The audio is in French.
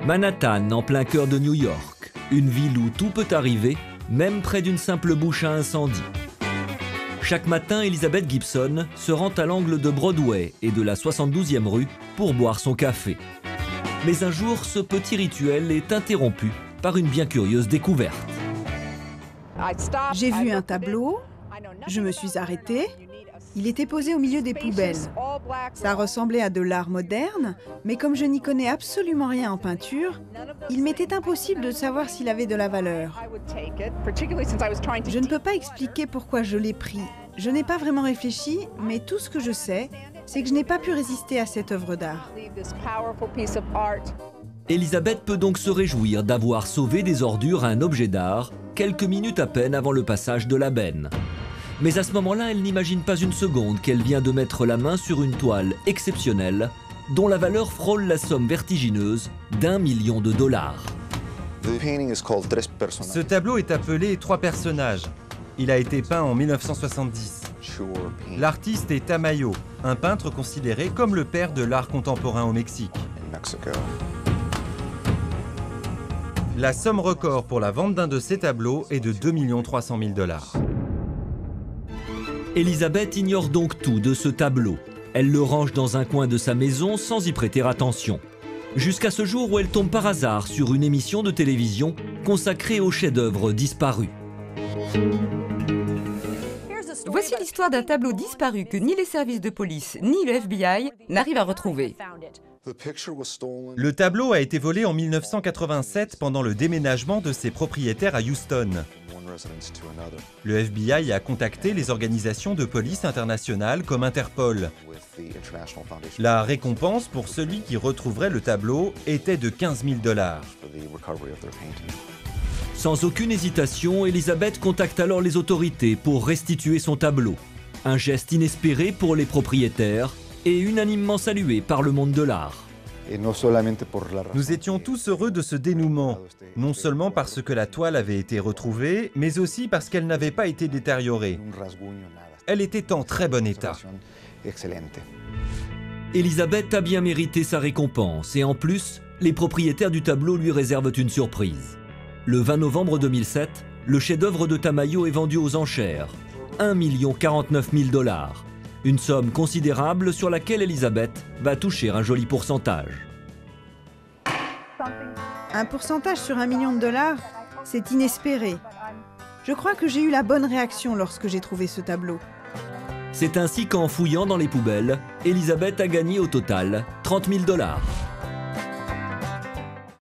Manhattan, en plein cœur de New York, une ville où tout peut arriver, même près d'une simple bouche à incendie. Chaque matin, Elizabeth Gibson se rend à l'angle de Broadway et de la 72e rue pour boire son café. Mais un jour, ce petit rituel est interrompu par une bien curieuse découverte. J'ai vu un tableau, je me suis arrêtée. Il était posé au milieu des poubelles. Ça ressemblait à de l'art moderne, mais comme je n'y connais absolument rien en peinture, il m'était impossible de savoir s'il avait de la valeur. Je ne peux pas expliquer pourquoi je l'ai pris. Je n'ai pas vraiment réfléchi, mais tout ce que je sais, c'est que je n'ai pas pu résister à cette œuvre d'art. Elizabeth peut donc se réjouir d'avoir sauvé des ordures à un objet d'art, quelques minutes à peine avant le passage de la benne. Mais à ce moment-là, elle n'imagine pas une seconde qu'elle vient de mettre la main sur une toile exceptionnelle dont la valeur frôle la somme vertigineuse d'1 million de dollars. Ce tableau est appelé Trois personnages. Il a été peint en 1970. L'artiste est Tamayo, un peintre considéré comme le père de l'art contemporain au Mexique. La somme record pour la vente d'un de ces tableaux est de 2 300 000 dollars. Elizabeth ignore donc tout de ce tableau. Elle le range dans un coin de sa maison sans y prêter attention. Jusqu'à ce jour où elle tombe par hasard sur une émission de télévision consacrée aux chefs-d'œuvre disparus. Voici l'histoire d'un tableau disparu que ni les services de police ni le FBI n'arrivent à retrouver. Le tableau a été volé en 1987 pendant le déménagement de ses propriétaires à Houston. Le FBI a contacté les organisations de police internationales comme Interpol. La récompense pour celui qui retrouverait le tableau était de 15 000 dollars. Sans aucune hésitation, Elizabeth contacte alors les autorités pour restituer son tableau. Un geste inespéré pour les propriétaires et unanimement salué par le monde de l'art. Nous étions tous heureux de ce dénouement, non seulement parce que la toile avait été retrouvée, mais aussi parce qu'elle n'avait pas été détériorée. Elle était en très bon état. Elizabeth a bien mérité sa récompense et en plus, les propriétaires du tableau lui réservent une surprise. Le 20 novembre 2007, le chef-d'œuvre de Tamayo est vendu aux enchères, 1 49 000 dollars. Une somme considérable sur laquelle Elizabeth va toucher un joli pourcentage. Un pourcentage sur 1 million de dollars, c'est inespéré. Je crois que j'ai eu la bonne réaction lorsque j'ai trouvé ce tableau. C'est ainsi qu'en fouillant dans les poubelles, Elizabeth a gagné au total 30 000 dollars.